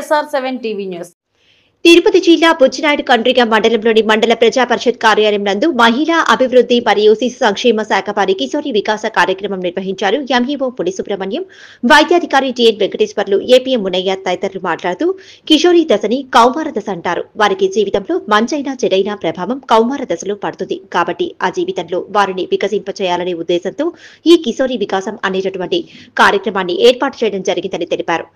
SR7 TV News. Tirupati జిల్లా బుచ్చినాయుడు కండ్రిగ మండలంలోని మండల ప్రజా పరిషత్ కార్యాలయం నందు మహిళా అభివృద్ధి మరియు శిశు సంక్షేమ శాఖ వారి కిశోరి వికాస కార్యక్రమం నిర్వహించారు. ఎంఈఓ పుడి సుబ్రహ్మణ్యం, వైద్యాధికారి టిఎన్ వెంకటేశ్వర్లు, ఏపీఎం మునయ్య తదితరులు మాట్లాడుతూ కిషోరీ దశని కౌమార దశ అంటారు. వారికి జీవితంలో మంచైనా చెడైనా ప్రభావం కౌమార దశలో పడుతుంది. కాబట్టి ఆ జీవితంలో వారిని వికసింపచేయాలనే ఉద్దేశంతో ఈ కిశోరి వికాసం అనేటటువంటి కార్యక్రమాన్ని ఏర్పాటు చేయడం జరిగిందని తెలిపారు.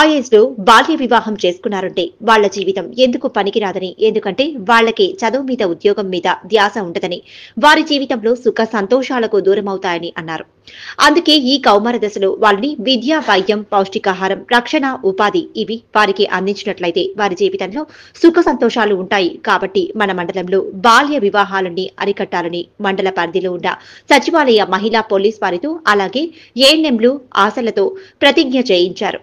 ఆ ఏజ్ లో బాల్య వివాహం చేసుకున్నారంటే వాళ్ల జీవితం ఎందుకు పనికిరాదని, ఎందుకంటే వాళ్లకి చదువు మీద ఉద్యోగం మీద ధ్యాస ఉండదని, వారి జీవితంలో సుఖ సంతోషాలకు దూరమవుతాయని అన్నారు. అందుకే ఈ కౌమార దశలో వాళ్ళని విద్య, వైద్యం, పౌష్టికాహారం, రక్షణ, ఉపాధి ఇవి వారికి అందించినట్లయితే వారి జీవితంలో సుఖ సంతోషాలు ఉంటాయి. కాబట్టి మన మండలంలో బాల్య వివాహాలని అరికట్టాలని మండల పరిధిలో ఉన్న సచివాలయ మహిళా పోలీస్ వారితో అలాగే ఏఎన్ఎంలు ఆశలతో ప్రతిజ్ఞ చేయించారు.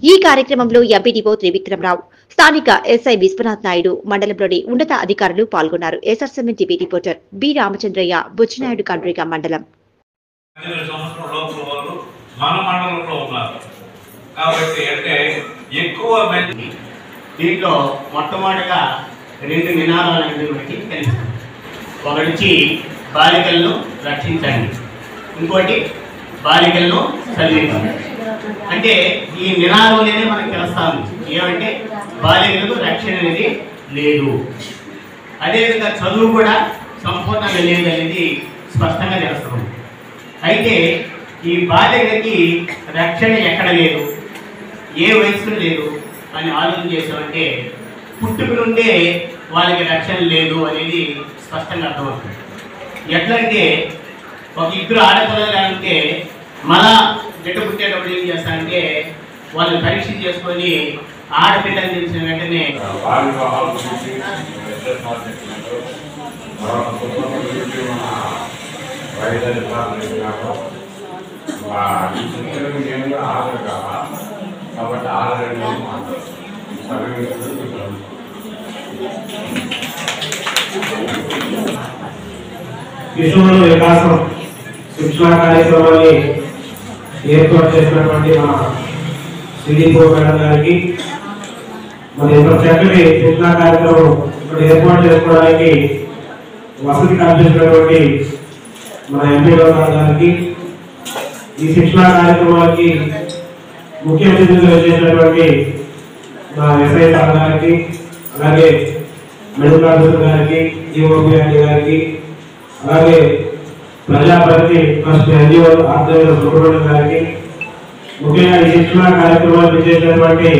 ఈ కార్యక్రమంలో ఎంపీడీఓ త్రివిక్రమరావు, స్థానిక ఎస్ఐ విశ్వనాథ్ నాయుడు, మండలంలోని ఉన్నత అధికారులు పాల్గొన్నారు. SR7 TV reporter B Ramachandraiah, Buchinaidu Kandriga మండలం. దీంట్లో మొట్టమొదటిగా రెండు నినాదాలు ఒకటి బాలికలను రక్షించండి, ఇంకోటి బాలికలను చదివించండి. అంటే ఈ నినాదంలోనే మనకు తెలుస్తాము ఏమంటే బాలికలకు రక్షణ అనేది లేదు, అదేవిధంగా చదువు కూడా సంపూర్ణంగా లేదు అనేది స్పష్టంగా తెలుస్తుంది. అయితే ఈ బాలికలకి రక్షణ ఎక్కడ లేదు, ఏ వయసులో లేదు అని ఆలోచన చేసామంటే పుట్టుక నుండే వాళ్ళకి రక్షణ లేదు అనేది స్పష్టంగా అర్థమవుతుంది. ఎట్లంటే ఒక ఇద్దరు ఆడపిల్లలు అంటే మళ్ళా బిడ్డ పుట్టేటప్పుడు ఏం చేస్తారంటే వాళ్ళు పరీక్ష చేసుకొని ఆడపిల్లని తెలిసిన వెంటనే కిషోర వికాసం శిక్షణ కార్యక్రమాన్ని ఏర్పాటు చేసినటువంటి మన సిడిపో మేడం గారికి, మరి ఇంత చక్కటి శిక్షణ కార్యక్రమం ఇక్కడ ఏర్పాటు చేసుకోవడానికి వసతి కల్పించినటువంటి మన ఎంపీడీఓ గారికి, ఈ శిక్షణ కార్యక్రమానికి ముఖ్య అతిథులుగా చేసినటువంటి మా ఎస్ఐ సార్ గారికి, అలాగే మెడికల్ ఆఫీసర్ గారికి, ఈఓపీ గారికి, అలాగే ప్రజాప్రతి ట్రస్ట్ ఎన్జిఓ ఆధ్వర్యంలో సుబ్రహ్మణ్యం గారికి, ముఖ్యంగా ఈ శిక్షణ కార్యక్రమాలు చేసినటువంటి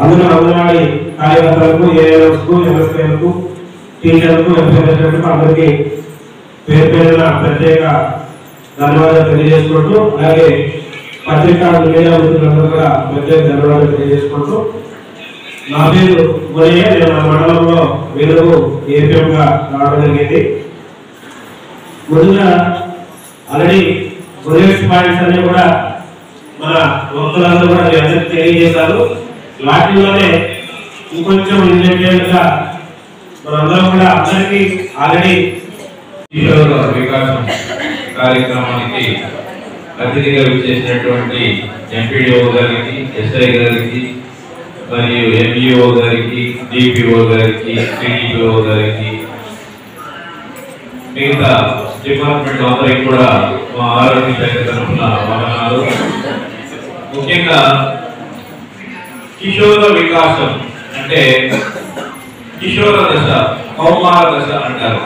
అందరూ అంగన్వాడీ కార్యకర్తలకు, ఏఎల్ఎంస్కు, ఎంఎస్కేలకు, టీచర్లకు, ఎంపీలకు అందరికీ పేరు పేరున ప్రత్యేక ధన్యవాదాలు తెలియజేసుకుంటూ, అలాగే పత్రికా మీడియా మిత్రులందరూ కూడా ప్రత్యేక ధన్యవాదాలు తెలియజేసుకుంటూ, నా పేరు మునయ్య, నేను మన మండలంలో వెలుగు ఏపీఎంగా రావడం జరిగింది. ముందుగా ఆల్రెడీ ప్రొజెక్ట్ పాయింట్స్ అన్ని కూడా మన భక్తులందరూ కూడా అందరికీ తెలియజేశారు. వాటిలోనే ఇంకొంచెం ఇండిపెండెంట్ గా మనందరం కూడా అందరికీ ఆల్రెడీ వికాసం కార్యక్రమానికి అతిథిగా విచ్చేసినటువంటి ఎంపీడీఓ గారికి, ఎస్ఐ గారికి, మరియు ఎంఈఓ గారికి, డిపిఓ గారికి, సిడిపిఓ గారికి, మిగతా డిపార్ట్మెంట్ అందరికి కూడా మా ఆరోగ్య శాఖ తరఫున వందనాలు. ముఖ్యంగా కిషోర వికాసం అంటే కిషోర దశ, కౌమార దశ అంటారు.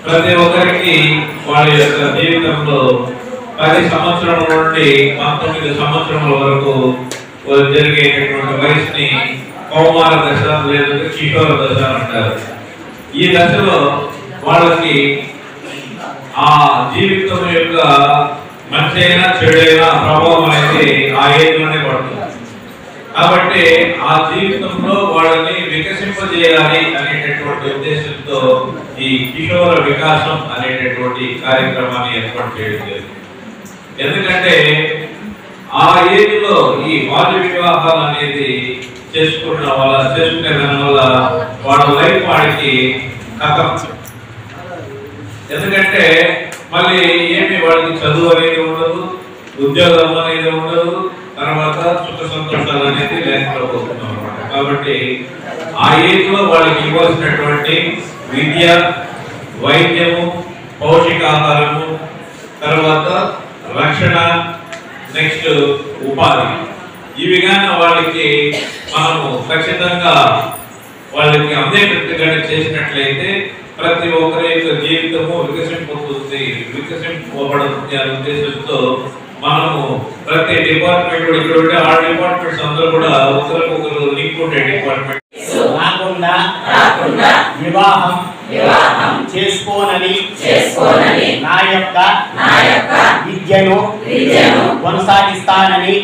ప్రతి ఒక్కరికి వాళ్ళ యొక్క జీవితంలో 10 సంవత్సరం నుండి 19 సంవత్సరముల వరకు జరిగేటటువంటి వయసుని కౌమార దశ లేదా కిషోర దశ అంటారు. ఈ దశలో వాళ్ళకి ఆ జీవితం యొక్క మంచైనా చెడైనా ప్రభావం అనేది ఆ ఏజ్లోనే పడుతుంది. కాబట్టి ఆ జీవితంలో వాళ్ళని వికసింపజేయాలి అనేటటువంటి ఉద్దేశంతో ఈ కిషోర వికాసం అనేటటువంటి కార్యక్రమాన్ని ఏర్పాటు చేయడం జరిగింది. ఎందుకంటే ఆ ఏజ్ లో ఈ బాల్య వివాహాలు అనేది చేసుకునే దానివల్ల వాళ్ళ లైఫ్ వాడికి కథం. ఎందుకంటే మళ్ళీ ఏమి వాడికి చదువు అనేది ఉండదు, ఉద్యోగం అనేది ఉండదు, తర్వాత సుఖ సంతోషాలు అనేది లేక లెక్కలోకి వస్తున్నాం అనమాట. కాబట్టి ఆ ఏజ్ లో వాళ్ళకి ఇవ్వాల్సినటువంటి విద్య, వైద్యము, పౌష్టికాహారము, తర్వాత రక్షణ, నెక్స్ట్ ఉపాధి, ఇవి కానీ వాళ్ళకి మనము ఖచ్చితంగా వాళ్ళకి అందేటట్టుగా చేసినట్లయితే ప్రతి ఒక్కరి యొక్క జీవితము వికసింపబడుతుంది అనే ఉద్దేశంతో మనము ప్రతి డిపార్ట్మెంట్ ఇక్కడ ఉంటే ఆ డిపార్ట్మెంట్స్ అందరూ కూడా ఒకరికొకరు లింక్ ఉండే డిపార్ట్మెంట్ రాకుండా వివాహం చేసుకోనని నా యొక్క విద్యను కొనసాగిస్తానని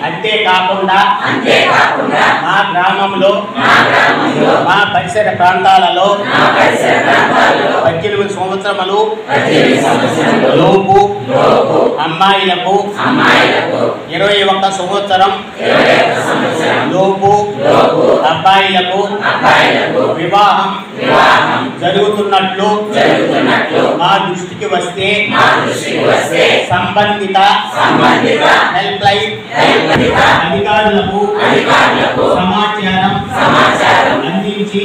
అంతేకాకుండా మా గ్రామంలో మా పరిసర ప్రాంతాలలో 18 సంవత్సరములు లోపు అమ్మాయిలకు 21 సంవత్సరం లోపు అబ్బాయిలకు వివాహం జరుగుతున్నట్లు మా దృష్టికి వస్తే సంబంధిత హెల్ప్ లైన్ అధికారులకు సమాచారం అందించి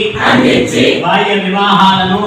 బాల్య వివాహాలను